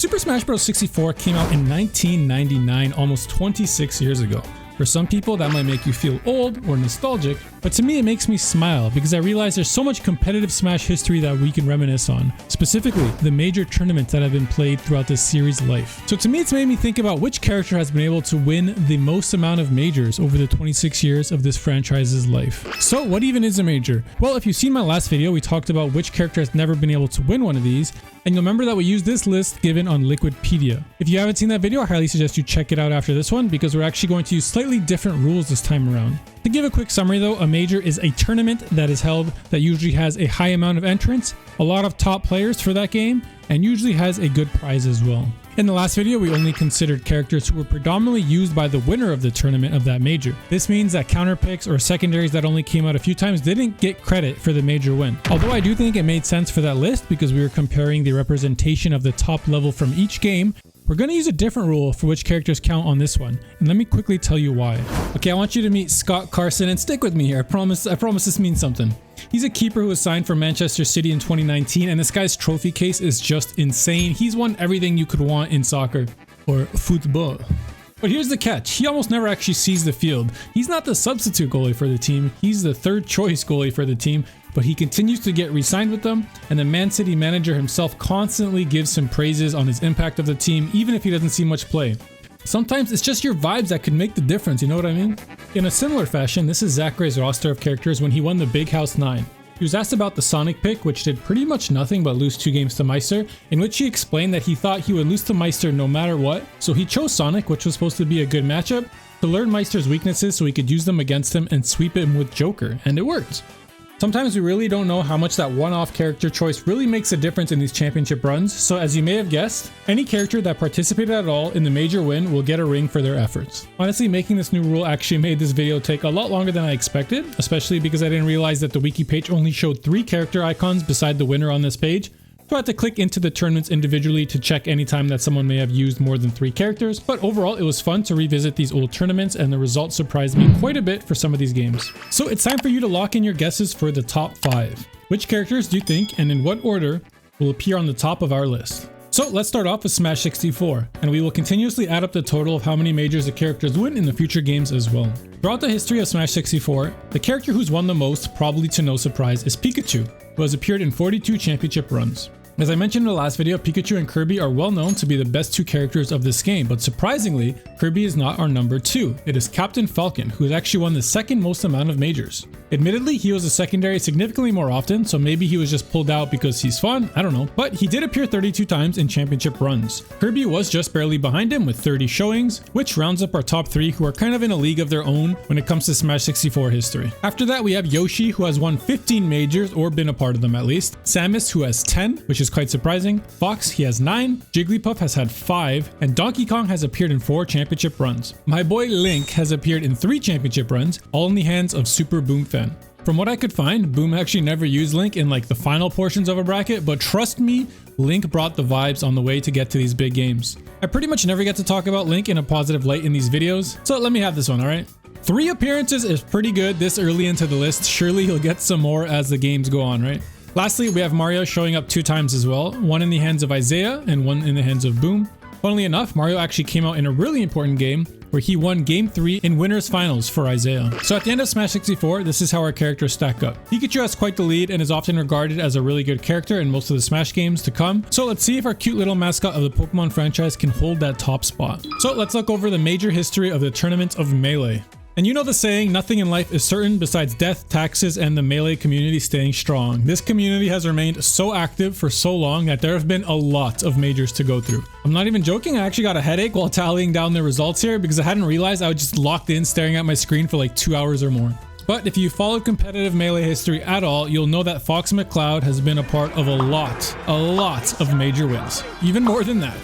Super Smash Bros. 64 came out in 1999, almost 26 years ago. For some people, that might make you feel old or nostalgic, but to me it makes me smile because I realize there's so much competitive Smash history that we can reminisce on, specifically the major tournaments that have been played throughout this series' life. So to me, it's made me think about which character has been able to win the most amount of majors over the 26 years of this franchise's life. So what even is a major? Well, if you've seen my last video, we talked about which character has never been able to win one of these, and you'll remember that we used this list given on Liquidpedia. If you haven't seen that video, I highly suggest you check it out after this one because we're actually going to use slightly different rules this time around. To give a quick summary though, a major is a tournament that is held that usually has a high amount of entrants, a lot of top players for that game, and usually has a good prize as well. In the last video, we only considered characters who were predominantly used by the winner of the tournament of that major. This means that counter picks or secondaries that only came out a few times didn't get credit for the major win. Although I do think it made sense for that list because we were comparing the representation of the top level from each game, we're going to use a different rule for which characters count on this one, and let me quickly tell you why. Okay, I want you to meet Scott Carson, and stick with me here. I promise this means something. He's a keeper who was signed for Manchester City in 2019, and this guy's trophy case is just insane. He's won everything you could want in soccer, or football. But here's the catch, he almost never actually sees the field. He's not the substitute goalie for the team, he's the third choice goalie for the team, but he continues to get re-signed with them, and the Man City manager himself constantly gives him praises on his impact of the team, even if he doesn't see much play. Sometimes it's just your vibes that could make the difference, you know what I mean? In a similar fashion, this is Zachary's roster of characters when he won the Big House 9. He was asked about the Sonic pick, which did pretty much nothing but lose 2 games to Meister, in which he explained that he thought he would lose to Meister no matter what, so he chose Sonic, which was supposed to be a good matchup, to learn Meister's weaknesses so he could use them against him and sweep him with Joker, and it worked. Sometimes we really don't know how much that one-off character choice really makes a difference in these championship runs, so as you may have guessed, any character that participated at all in the major win will get a ring for their efforts. Honestly, making this new rule actually made this video take a lot longer than I expected, especially because I didn't realize that the wiki page only showed 3 character icons beside the winner on this page. So I had to click into the tournaments individually to check anytime that someone may have used more than 3 characters, but overall it was fun to revisit these old tournaments and the results surprised me quite a bit for some of these games. So it's time for you to lock in your guesses for the top 5. Which characters do you think and in what order will appear on the top of our list? So let's start off with Smash 64, and we will continuously add up the total of how many majors the characters win in the future games as well. Throughout the history of Smash 64, the character who's won the most, probably to no surprise, is Pikachu, who has appeared in 42 championship runs. As I mentioned in the last video, Pikachu and Kirby are well known to be the best 2 characters of this game, but surprisingly, Kirby is not our number 2. It is Captain Falcon, who has actually won the second most amount of majors. Admittedly, he was a secondary significantly more often, so maybe he was just pulled out because he's fun, I don't know, but he did appear 32 times in championship runs. Kirby was just barely behind him with 30 showings, which rounds up our top 3 who are kind of in a league of their own when it comes to Smash 64 history. After that, we have Yoshi, who has won 15 majors or been a part of them at least, Samus, who has 10, which is quite surprising, Fox, he has 9, Jigglypuff has had 5, and Donkey Kong has appeared in 4 championship runs. My boy Link has appeared in 3 championship runs, all in the hands of Super Boom Fan. From what I could find, Boom actually never used Link in like the final portions of a bracket, but trust me, Link brought the vibes on the way to get to these big games. I pretty much never get to talk about Link in a positive light in these videos, so let me have this one, alright? 3 appearances is pretty good this early into the list, surely he'll get some more as the games go on, right? Lastly, we have Mario showing up 2 times as well, one in the hands of Isaiah and one in the hands of Boom. Funnily enough, Mario actually came out in a really important game where he won Game 3 in Winners Finals for Isaiah. So at the end of Smash 64, this is how our characters stack up. Pikachu has quite the lead and is often regarded as a really good character in most of the Smash games to come. So let's see if our cute little mascot of the Pokemon franchise can hold that top spot. So let's look over the major history of the tournament of Melee. And you know the saying, nothing in life is certain besides death, taxes, and the Melee community staying strong. This community has remained so active for so long that there have been a lot of majors to go through. I'm not even joking, I actually got a headache while tallying down the results here because I hadn't realized I was just locked in staring at my screen for like 2 hours or more. But if you followed competitive Melee history at all, you'll know that Fox McCloud has been a part of a lot of major wins. Even more than that.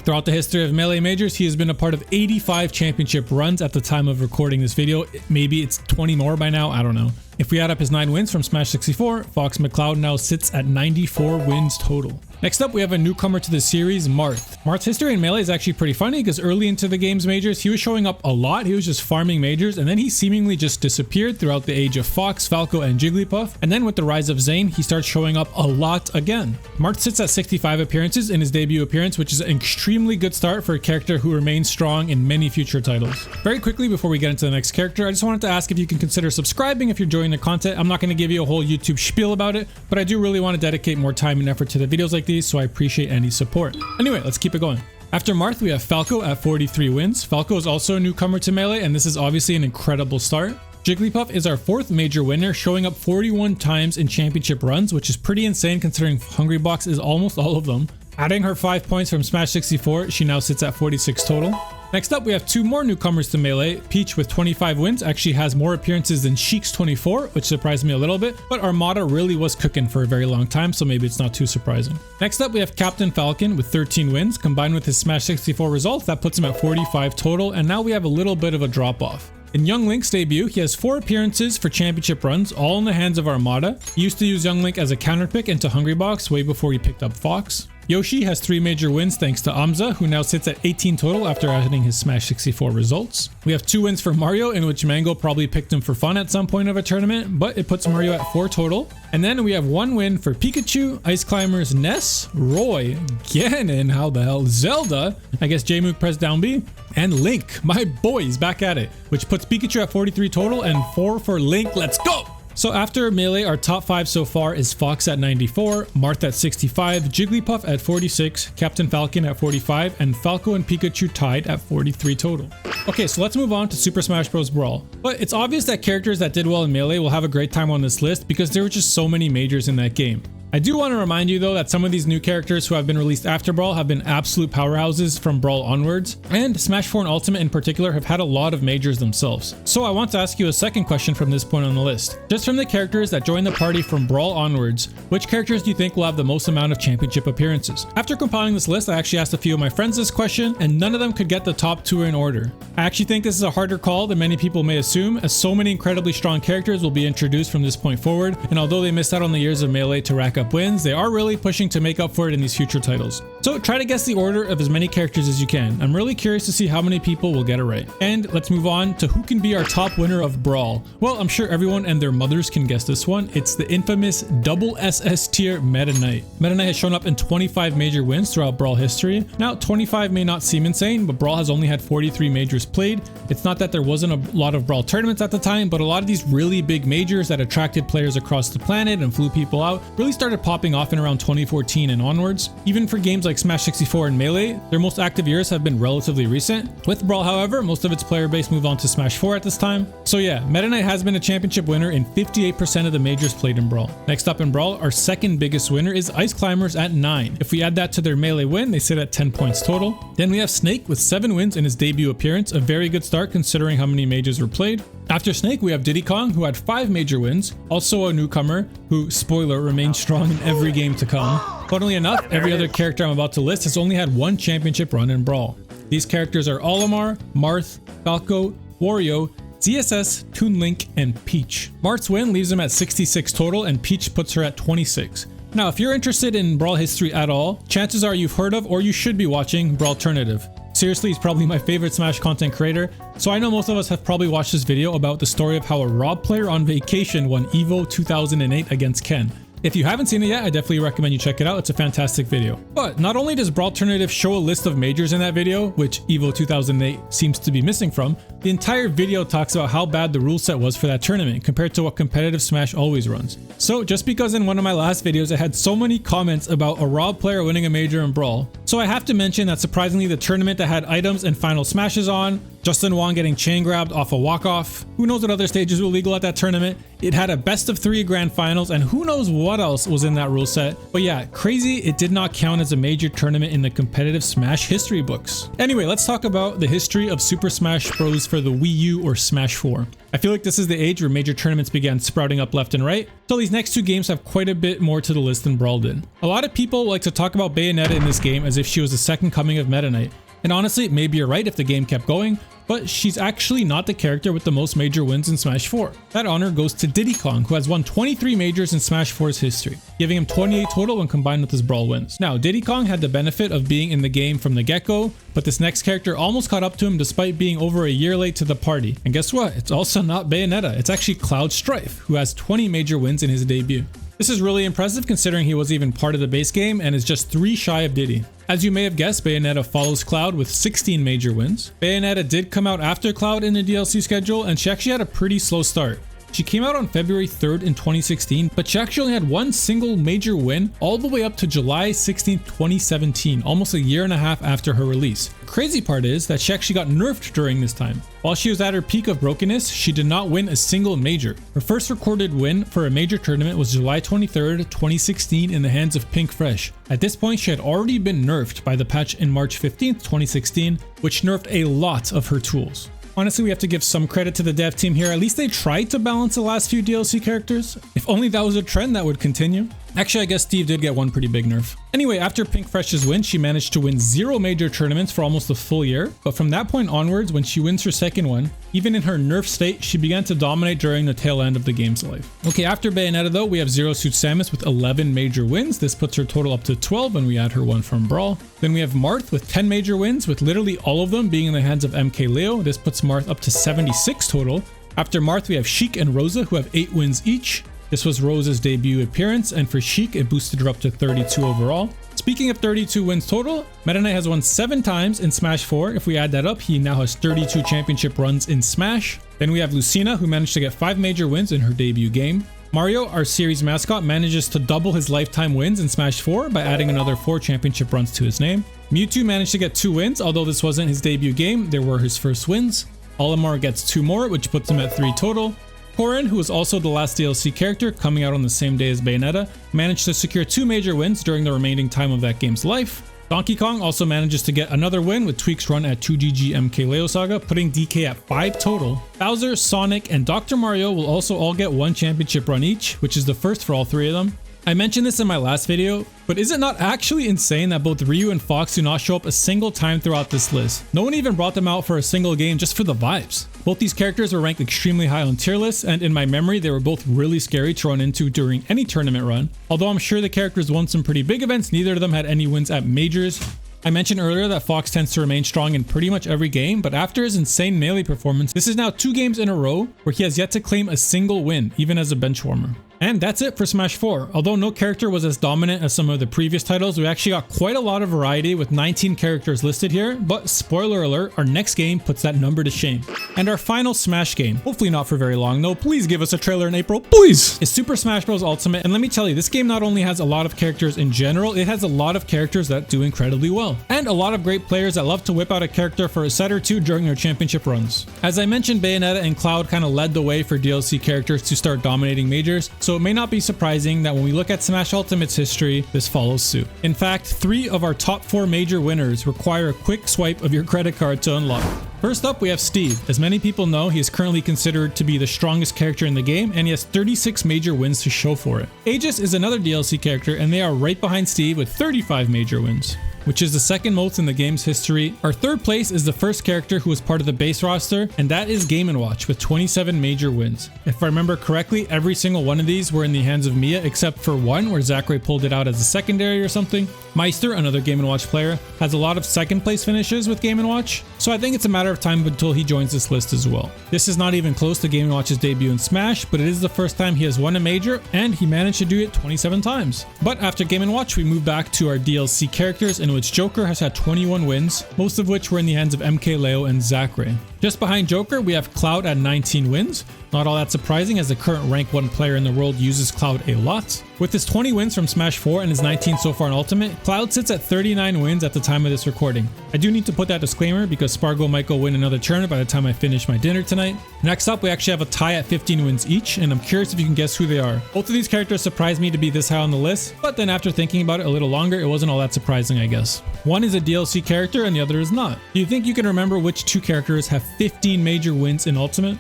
Throughout the history of Melee Majors, he has been a part of 85 championship runs at the time of recording this video. Maybe it's 20 more by now, I don't know. If we add up his 9 wins from Smash 64, Fox McCloud now sits at 94 wins total. Next up, we have a newcomer to the series, Marth. Marth's history in Melee is actually pretty funny because early into the game's majors, he was showing up a lot. He was just farming majors, and then he seemingly just disappeared throughout the age of Fox, Falco, and Jigglypuff. And then with the rise of Zane, he starts showing up a lot again. Marth sits at 65 appearances in his debut appearance, which is an extremely good start for a character who remains strong in many future titles. Very quickly, before we get into the next character, I just wanted to ask if you can consider subscribing if you're enjoying the content. I'm not going to give you a whole YouTube spiel about it, but I do really want to dedicate more time and effort to the videos like these, so I appreciate any support. Anyway, let's keep it going. After Marth, we have Falco at 43 wins. Falco is also a newcomer to Melee, and this is obviously an incredible start. Jigglypuff is our 4th major winner, showing up 41 times in championship runs, which is pretty insane considering Hungrybox is almost all of them. Adding her 5 points from Smash 64, she now sits at 46 total. Next up, we have 2 more newcomers to Melee. Peach with 25 wins actually has more appearances than Sheik's 24, which surprised me a little bit, but Armada really was cooking for a very long time, so maybe it's not too surprising. Next up, we have Captain Falcon with 13 wins. Combined with his Smash 64 results, that puts him at 45 total, and now we have a little bit of a drop-off. In Young Link's debut, he has 4 appearances for championship runs, all in the hands of Armada. He used to use Young Link as a counterpick into Hungrybox way before he picked up Fox. Yoshi has 3 major wins thanks to Amza, who now sits at 18 total after adding his Smash 64 results. We have 2 wins for Mario, in which Mango probably picked him for fun at some point of a tournament, but it puts Mario at 4 total. And then we have 1 win for Pikachu, Ice Climbers, Ness, Roy, Ganon, how the hell, Zelda, I guess Jmook pressed down B, and Link, my boy, he's back at it, which puts Pikachu at 43 total and 4 for Link. Let's go! So after Melee, our top 5 so far is Fox at 94, Marth at 65, Jigglypuff at 46, Captain Falcon at 45, and Falco and Pikachu tied at 43 total. Okay, so let's move on to Super Smash Bros. Brawl. But it's obvious that characters that did well in Melee will have a great time on this list because there were just so many majors in that game. I do want to remind you though that some of these new characters who have been released after Brawl have been absolute powerhouses from Brawl onwards, and Smash 4 and Ultimate in particular have had a lot of majors themselves. So I want to ask you a second question from this point on the list. Just from the characters that joined the party from Brawl onwards, which characters do you think will have the most amount of championship appearances? After compiling this list, I actually asked a few of my friends this question, and none of them could get the top 2 in order. I actually think this is a harder call than many people may assume, as so many incredibly strong characters will be introduced from this point forward, and although they missed out on the years of Melee to rack up wins, they are really pushing to make up for it in these future titles. So try to guess the order of as many characters as you can. I'm really curious to see how many people will get it right. And let's move on to who can be our top winner of Brawl. Well, I'm sure everyone and their mothers can guess this one. It's the infamous double SS tier Meta Knight. Meta Knight has shown up in 25 major wins throughout Brawl history. Now, 25 may not seem insane, but Brawl has only had 43 majors played. It's not that there wasn't a lot of Brawl tournaments at the time, but a lot of these really big majors that attracted players across the planet and flew people out really started popping off in around 2014 and onwards. Even for games like Smash 64 and Melee, their most active years have been relatively recent. With Brawl, however, most of its player base moved on to Smash 4 at this time. So yeah, Meta Knight has been a championship winner in 58% of the majors played in Brawl. Next up in Brawl, our second biggest winner is Ice Climbers at 9. If we add that to their Melee win, they sit at 10 points total. Then we have Snake with 7 wins in his debut appearance, a very good start considering how many majors were played. After Snake, we have Diddy Kong, who had 5 major wins, also a newcomer who, spoiler, remains strong in every game to come. Funnily enough, every other character I'm about to list has only had 1 championship run in Brawl. These characters are Olimar, Marth, Falco, Wario, ZSS, Toon Link, and Peach. Marth's win leaves him at 66 total, and Peach puts her at 26. Now, if you're interested in Brawl history at all, chances are you've heard of or you should be watching Brawlternative. Seriously, he's probably my favorite Smash content creator, so I know most of us have probably watched this video about the story of how a Rob player on vacation won Evo 2008 against Ken. If you haven't seen it yet, I definitely recommend you check it out. It's a fantastic video. But not only does Brawlternative show a list of majors in that video, which Evo 2008 seems to be missing from, the entire video talks about how bad the rule set was for that tournament compared to what competitive Smash always runs. So just because in one of my last videos I had so many comments about a Rob player winning a major in Brawl, so I have to mention that surprisingly the tournament that had items and final smashes on, Justin Wong getting chain grabbed off a walk-off, who knows what other stages were legal at that tournament, it had a best of 3 grand finals, and who knows what else was in that rule set. But yeah, crazy it did not count as a major tournament in the competitive Smash history books. Anyway, let's talk about the history of Super Smash Bros. For the Wii U or Smash 4. I feel like this is the age where major tournaments began sprouting up left and right, so these next 2 games have quite a bit more to the list than Brawl did. A lot of people like to talk about Bayonetta in this game as if she was the second coming of Meta Knight. And honestly, maybe you're right if the game kept going, but she's actually not the character with the most major wins in Smash 4. That honor goes to Diddy Kong, who has won 23 majors in Smash 4's history, giving him 28 total when combined with his Brawl wins. Now, Diddy Kong had the benefit of being in the game from the get-go, but this next character almost caught up to him despite being over a year late to the party. And guess what? It's also not Bayonetta, it's actually Cloud Strife, who has 20 major wins in his debut. This is really impressive considering he was even part of the base game and is just 3 shy of Diddy. As you may have guessed, Bayonetta follows Cloud with 16 major wins. Bayonetta did come out after Cloud in the DLC schedule, and she actually had a pretty slow start. She came out on February 3rd in 2016, but she actually only had one single major win all the way up to July 16th, 2017, almost a year and a half after her release. The crazy part is that she actually got nerfed during this time. While she was at her peak of brokenness, she did not win a single major. Her first recorded win for a major tournament was July 23rd, 2016 in the hands of Pink Fresh. At this point, she had already been nerfed by the patch in March 15th, 2016, which nerfed a lot of her tools. Honestly, we have to give some credit to the dev team here. At least they tried to balance the last few DLC characters. If only that was a trend that would continue. Actually, I guess Steve did get one pretty big nerf. Anyway, after Pink Fresh's win, she managed to win 0 major tournaments for almost a full year. But from that point onwards, when she wins her second one, even in her nerf state, she began to dominate during the tail end of the game's life. Okay, after Bayonetta though, we have Zero Suit Samus with 11 major wins. This puts her total up to 12 when we add her one from Brawl. Then we have Marth with 10 major wins, with literally all of them being in the hands of MK Leo. This puts Marth up to 76 total. After Marth, we have Sheik and Rosa, who have 8 wins each. This was Rosa's debut appearance, and for Sheik, it boosted her up to 32 overall. Speaking of 32 wins total, Meta Knight has won 7 times in Smash 4. If we add that up, he now has 32 championship runs in Smash. Then we have Lucina, who managed to get 5 major wins in her debut game. Mario, our series mascot, manages to double his lifetime wins in Smash 4 by adding another 4 championship runs to his name. Mewtwo managed to get 2 wins, although this wasn't his debut game, they were his first wins. Olimar gets 2 more, which puts him at 3 total. Corrin, who was also the last DLC character coming out on the same day as Bayonetta, managed to secure 2 major wins during the remaining time of that game's life. Donkey Kong also manages to get another win with Tweak's run at 2GG MK Leo Saga, putting DK at 5 total. Bowser, Sonic, and Dr. Mario will also all get 1 championship run each, which is the first for all 3 of them. I mentioned this in my last video, but is it not actually insane that both Ryu and Fox do not show up a single time throughout this list? No one even brought them out for a single game just for the vibes. Both these characters were ranked extremely high on tier lists, and in my memory, they were both really scary to run into during any tournament run. Although I'm sure the characters won some pretty big events, neither of them had any wins at majors. I mentioned earlier that Fox tends to remain strong in pretty much every game, but after his insane melee performance, this is now 2 games in a row where he has yet to claim a single win, even as a bench warmer. And that's it for Smash 4. Although no character was as dominant as some of the previous titles, we actually got quite a lot of variety with 19 characters listed here, but spoiler alert, our next game puts that number to shame. And our final Smash game, hopefully not for very long though, please give us a trailer in April, please, is Super Smash Bros. Ultimate. And let me tell you, this game not only has a lot of characters in general, it has a lot of characters that do incredibly well. And a lot of great players that love to whip out a character for a set or 2 during their championship runs. As I mentioned, Bayonetta and Cloud kind of led the way for DLC characters to start dominating majors, so it may not be surprising that when we look at Smash Ultimate's history, this follows suit. In fact, 3 of our top 4 major winners require a quick swipe of your credit card to unlock. First up, we have Steve. As many people know, he is currently considered to be the strongest character in the game, and he has 36 major wins to show for it. Aegis is another DLC character, and they are right behind Steve with 35 major wins, which is the second most in the game's history. Our third place is the first character who was part of the base roster, and that is Game & Watch with 27 major wins. If I remember correctly, every single one of these were in the hands of Mia, except for one where Zachary pulled it out as a secondary or something. Meister, another Game & Watch player, has a lot of second place finishes with Game & Watch, so I think it's a matter of time until he joins this list as well. This is not even close to Game & Watch's debut in Smash, but it is the first time he has won a major, and he managed to do it 27 times. But after Game & Watch, we move back to our DLC characters, in which Joker has had 21 wins, most of which were in the hands of MK Leo and Zachary. Just behind Joker, we have Cloud at 19 wins. Not all that surprising, as the current rank 1 player in the world uses Cloud a lot. With his 20 wins from Smash 4 and his 19 so far in Ultimate, Cloud sits at 39 wins at the time of this recording. I do need to put that disclaimer because Spargo might go win another tournament by the time I finish my dinner tonight. Next up, we actually have a tie at 15 wins each, and I'm curious if you can guess who they are. Both of these characters surprised me to be this high on the list, but then after thinking about it a little longer, it wasn't all that surprising, I guess. One is a DLC character and the other is not. Do you think you can remember which 2 characters have 15 major wins in Ultimate?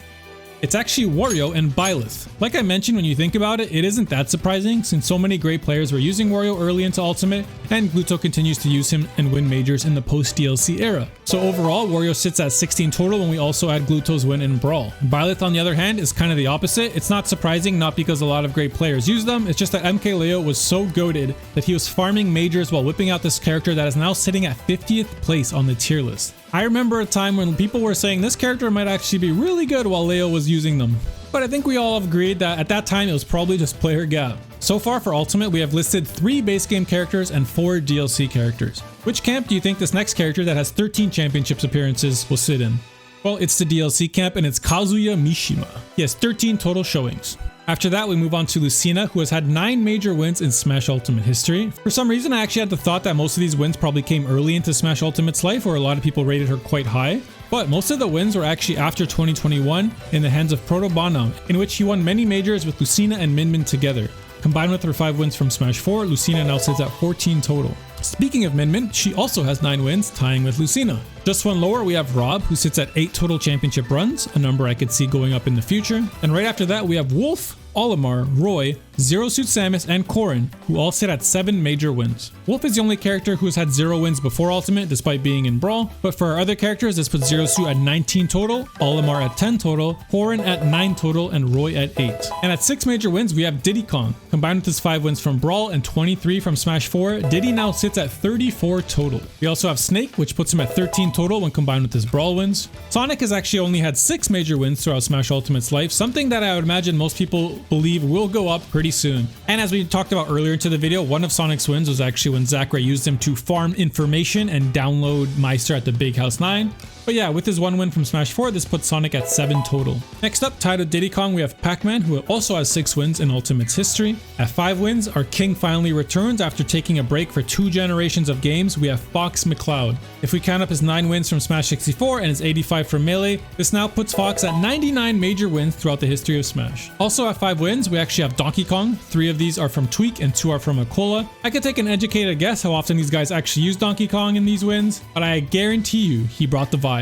It's actually Wario and Byleth. Like I mentioned, when you think about it, it isn't that surprising since so many great players were using Wario early into Ultimate, and Gluto continues to use him and win majors in the post-DLC era. So overall, Wario sits at 16 total when we also add Gluto's win in Brawl. Byleth, on the other hand, is kind of the opposite. It's not surprising, not because a lot of great players use them, it's just that MKLeo was so goated that he was farming majors while whipping out this character that is now sitting at 50th place on the tier list. I remember a time when people were saying this character might actually be really good while Leo was using them. But I think we all have agreed that at that time it was probably just player gap. So far for Ultimate, we have listed 3 base game characters and 4 DLC characters. Which camp do you think this next character that has 13 championships appearances will sit in? Well, it's the DLC camp and it's Kazuya Mishima. He has 13 total showings. After that, we move on to Lucina, who has had 9 major wins in Smash Ultimate history. For some reason, I actually had the thought that most of these wins probably came early into Smash Ultimate's life, where a lot of people rated her quite high. But most of the wins were actually after 2021 in the hands of Protobonum, in which he won many majors with Lucina and Min Min together. Combined with her 5 wins from Smash 4, Lucina now sits at 14 total. Speaking of Min Min, she also has 9 wins, tying with Lucina. Just one lower, we have Rob, who sits at 8 total championship runs, a number I could see going up in the future. And right after that, we have Wolf, Olimar, Roy, Zero Suit Samus, and Corrin, who all sit at 7 major wins. Wolf is the only character who has had 0 wins before Ultimate, despite being in Brawl, but for our other characters, this puts Zero Suit at 19 total, Olimar at 10 total, Corrin at 9 total, and Roy at 8. And at 6 major wins, we have Diddy Kong. Combined with his 5 wins from Brawl and 23 from Smash 4, Diddy now sits at 34 total. We also have Snake, which puts him at 13 total when combined with his Brawl wins. Sonic has actually only had 6 major wins throughout Smash Ultimate's life, something that I would imagine most people believe will go up pretty soon. And as we talked about earlier into the video, one of Sonic's wins was actually when Zachary used him to farm information and download Meister at the Big House 9. But yeah, with his 1 win from Smash 4, this puts Sonic at 7 total. Next up, tied with Diddy Kong, we have Pac-Man, who also has 6 wins in Ultimate's history. At 5 wins, our king finally returns after taking a break for 2 generations of games. We have Fox McCloud. If we count up his 9 wins from Smash 64 and his 85 from Melee, this now puts Fox at 99 major wins throughout the history of Smash. Also at 5 wins, we actually have Donkey Kong. 3 of these are from Tweak and 2 are from Akola. I could take an educated guess how often these guys actually use Donkey Kong in these wins, but I guarantee you he brought the vibes.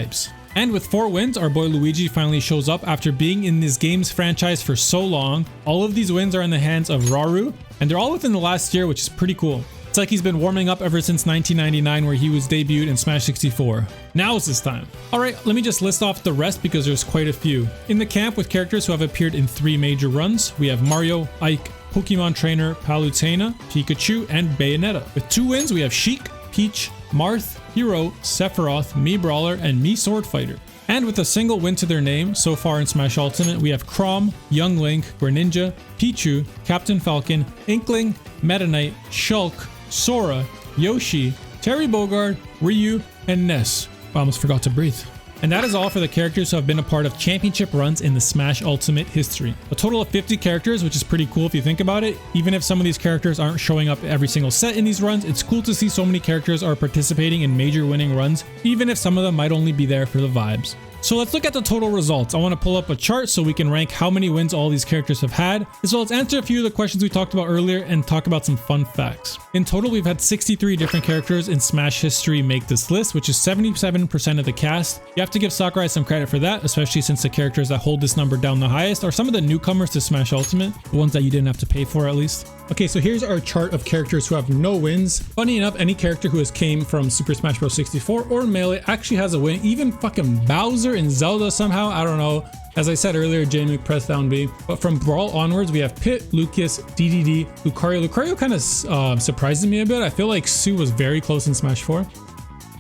And with 4 wins, our boy Luigi finally shows up after being in this game's franchise for so long. All of these wins are in the hands of Raru, and they're all within the last year, which is pretty cool. It's like he's been warming up ever since 1999, where he was debuted in Smash 64. Now is his time. Alright, let me just list off the rest because there's quite a few. In the camp with characters who have appeared in 3 major runs, we have Mario, Ike, Pokemon Trainer, Palutena, Pikachu, and Bayonetta. With 2 wins, we have Sheik, Peach, Marth, Hero, Sephiroth, Mii Brawler, and Mii Sword Fighter. And with a single win to their name so far in Smash Ultimate, we have Chrom, Young Link, Greninja, Pichu, Captain Falcon, Inkling, Meta Knight, Shulk, Sora, Yoshi, Terry Bogard, Ryu, and Ness. I almost forgot to breathe. And that is all for the characters who have been a part of championship runs in the Smash Ultimate history. A total of 50 characters, which is pretty cool if you think about it. Even if some of these characters aren't showing up every single set in these runs, it's cool to see so many characters are participating in major winning runs, even if some of them might only be there for the vibes. So let's look at the total results. I want to pull up a chart so we can rank how many wins all these characters have had, as well as answer a few of the questions we talked about earlier and talk about some fun facts. In total, we've had 63 different characters in Smash history make this list, which is 77% of the cast. You have to give Sakurai some credit for that, especially since the characters that hold this number down the highest are some of the newcomers to Smash Ultimate, the ones that you didn't have to pay for at least. Okay, so here's our chart of characters who have no wins. Funny enough, any character who has came from Super Smash Bros. 64 or Melee actually has a win. Even fucking Bowser in Zelda somehow, I don't know. As I said earlier, Jamie press down B. But from Brawl onwards, we have Pit, Lucas, DDD, Lucario. Lucario kind of surprises me a bit. I feel like Sue was very close in Smash 4.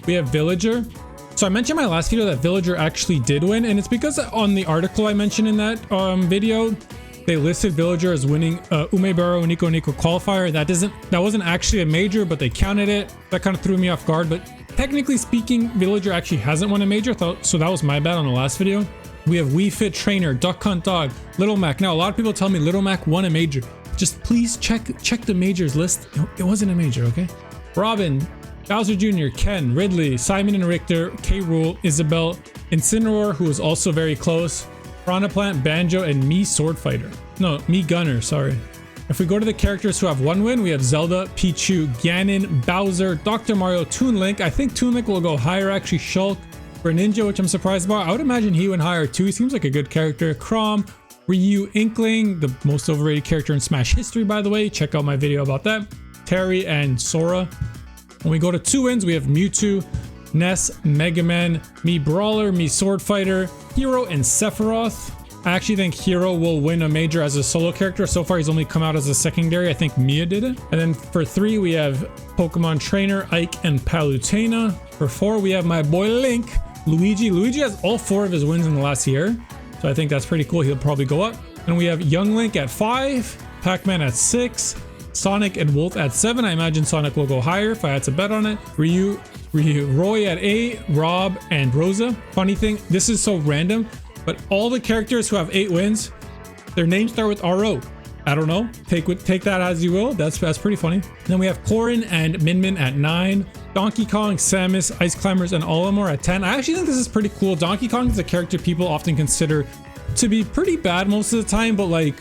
We have Villager. So I mentioned in my last video that Villager actually did win, and it's because on the article I mentioned in that video, they listed Villager as winning Umebaro Nico Nico qualifier. That wasn't actually a major, but they counted it. That kind of threw me off guard, but technically speaking, Villager actually hasn't won a major, so that was my bad on the last video. We have Wii Fit Trainer, Duck Hunt Dog, Little Mac. Now, a lot of people tell me Little Mac won a major. Just please check the majors list. It wasn't a major, okay? Robin, Bowser Jr., Ken, Ridley, Simon and Richter, K. Rool, Isabel, Incineroar, who was also very close, Piranha Plant, Banjo, and Mii Sword Fighter. No, Mii Gunner, sorry. If we go to the characters who have 1 win, we have Zelda, Pichu, Ganon, Bowser, Dr. Mario, Toon Link. I think Toon Link will go higher actually, Shulk, Greninja, which I'm surprised about. I would imagine he went higher too. He seems like a good character. Chrom, Ryu, Inkling, the most overrated character in Smash history, by the way. Check out my video about that. Terry and Sora. When we go to 2 wins, we have Mewtwo, Ness, Mega Man, me Brawler, me Sword Fighter, Hero, and Sephiroth. I actually think Hero will win a major as a solo character. So far, he's only come out as a secondary. I think Mia did it. And then for 3, we have Pokemon Trainer, Ike, and Palutena. For 4, we have my boy Link, Luigi. Luigi has all 4 of his wins in the last year. So I think that's pretty cool. He'll probably go up. And we have Young Link at 5, Pac-Man at 6, Sonic and Wolf at 7. I imagine Sonic will go higher if I had to bet on it. Ryu, Roy at 8, Rob, and Rosa. Funny thing, this is so random, but all the characters who have 8 wins, their names start with RO. I don't know. Take that as you will. That's pretty funny. Then we have Corrin and Min Min at 9. Donkey Kong, Samus, Ice Climbers, and Olimar at 10. I actually think this is pretty cool. Donkey Kong is a character people often consider to be pretty bad most of the time, but like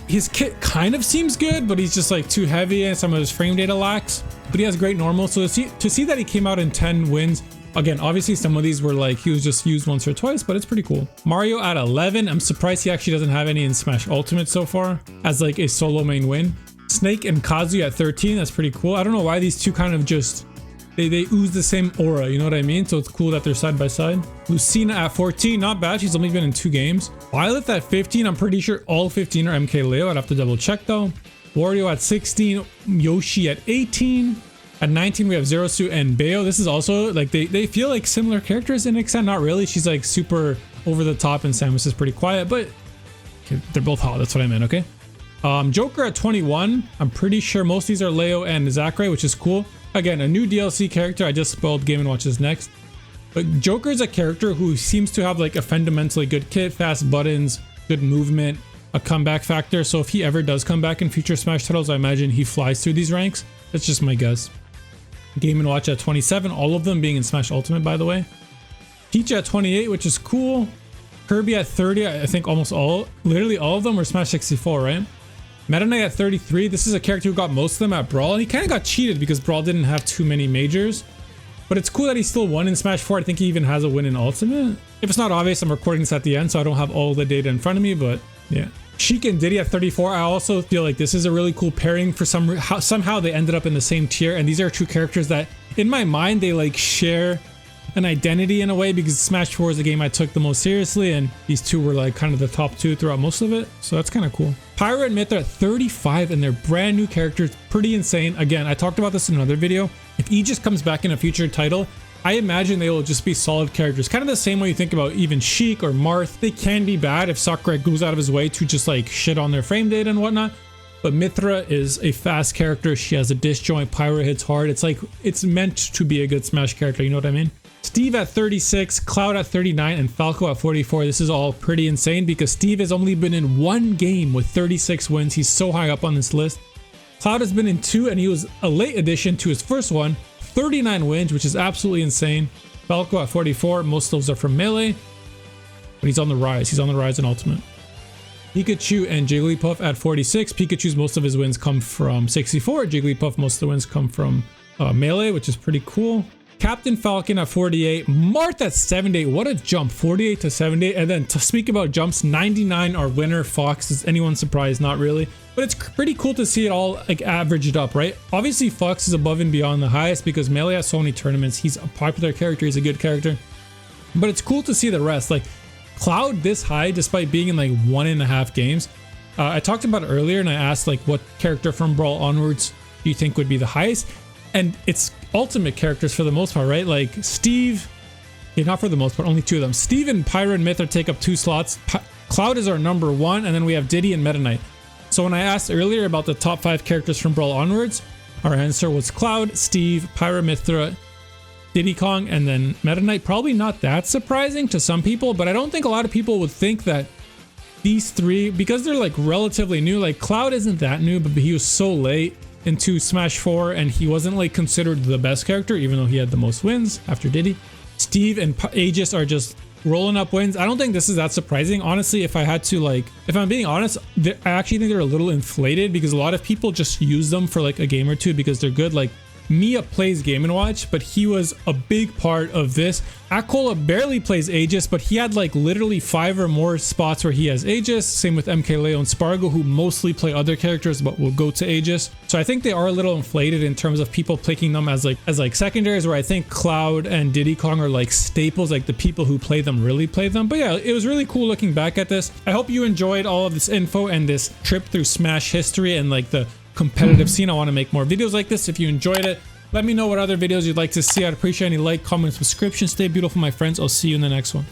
his kit kind of seems good, but he's just like too heavy and some of his frame data lacks. But he has great normal. So to see that he came out in 10 wins. Again, obviously some of these were like he was just used once or twice, but it's pretty cool. Mario at 11. I'm surprised he actually doesn't have any in Smash Ultimate so far as like a solo main win. Snake and Kazuya at 13. That's pretty cool. I don't know why these two kind of just they ooze the same aura, you know what I mean? So it's cool that they're side by side. Lucina at 14, not bad. She's only been in 2 games. Violet at 15. I'm pretty sure all 15 are MK Leo. I'd have to double check though. Wario at 16. Yoshi at 18. At 19, we have Zerosu and Bayo. This is also like they feel like similar characters in extent. Not really. She's like super over the top and Samus is pretty quiet, but okay, they're both hot. That's what I meant. Okay. Joker at 21. I'm pretty sure most of these are Leo and Zachary, which is cool. Again, a new DLC character. I just spoiled Game & Watch's next. But Joker is a character who seems to have like a fundamentally good kit, fast buttons, good movement, a comeback factor. So if he ever does come back in future Smash titles, I imagine he flies through these ranks. That's just my guess. Game & Watch at 27, all of them being in Smash Ultimate, by the way. Peach at 28, which is cool. Kirby at 30, I think literally all of them were Smash 64, right? Meta Knight at 33, this is a character who got most of them at Brawl, and he kind of got cheated because Brawl didn't have too many majors. But it's cool that he still won in Smash 4. I think he even has a win in Ultimate. If it's not obvious, I'm recording this at the end, so I don't have all the data in front of me, but yeah. Sheik and Diddy at 34. I also feel like this is a really cool pairing for somehow they ended up in the same tier, and these are 2 characters that in my mind they like share an identity in a way because Smash 4 is the game I took the most seriously, and these 2 were like kind of the top 2 throughout most of it, so that's kind of cool. Pyro and Myth are at 35 and they're brand new characters, pretty insane. Again, I talked about this in another video. If Aegis comes back in a future title, I imagine they will just be solid characters. Kind of the same way you think about even Sheik or Marth. They can be bad if Sakurai goes out of his way to just like shit on their frame data and whatnot. But Mythra is a fast character. She has a disjoint. Pyro hits hard. It's like, it's meant to be a good Smash character. You know what I mean? Steve at 36, Cloud at 39, and Falco at 44. This is all pretty insane because Steve has only been in 1 game with 36 wins. He's so high up on this list. Cloud has been in 2 and he was a late addition to his first one. 39 wins, which is absolutely insane. Falco at 44. Most of those are from Melee. But he's on the rise. He's on the rise in Ultimate. Pikachu and Jigglypuff at 46. Pikachu's most of his wins come from 64. Jigglypuff, most of the wins come from Melee, which is pretty cool. Captain Falcon at 48. Marth at 78. What a jump. 48 to 78. And then to speak about jumps, 99 are winner. Fox. Is anyone surprised? Not really. But it's pretty cool to see it all like averaged up, right? Obviously, Fox is above and beyond the highest because Melee has so many tournaments. He's a popular character. He's a good character. But it's cool to see the rest. Like Cloud this high despite being in like 1.5 games. I talked about it earlier and I asked like what character from Brawl onwards do you think would be the highest? And it's Ultimate characters for the most part, right? Like Steve, okay, not for the most part, only 2 of them. Steve and Pyro and Myth take up 2 slots. Cloud is our number 1, and then we have Diddy and Meta Knight. So when I asked earlier about the top 5 characters from Brawl onwards, our answer was Cloud, Steve, Pyro, Mythra, Diddy Kong, and then Meta Knight. Probably not that surprising to some people, but I don't think a lot of people would think that these 3, because they're like relatively new, like Cloud isn't that new, but he was so late into Smash 4 and he wasn't like considered the best character even though he had the most wins after Diddy. Steve and Aegis are just rolling up wins. I don't think this is that surprising. Honestly, if I had to like, if I'm being honest, I actually think they're a little inflated because a lot of people just use them for like a game or 2 because they're good. Like Mia plays Game & Watch, but he was a big part of this. Akola barely plays Aegis, but he had like literally 5 or more spots where he has Aegis. Same with MK Leo and Spargo, who mostly play other characters but will go to Aegis. So I think they are a little inflated in terms of people picking them as like secondaries, where I think Cloud and Diddy Kong are like staples, like the people who play them really play them. But yeah, it was really cool looking back at this. I hope you enjoyed all of this info and this trip through Smash history and like the competitive scene. I want to make more videos like this. If you enjoyed it, let me know what other videos you'd like to see. I'd appreciate any like, comment, subscription. Stay beautiful, my friends. I'll see you in the next one.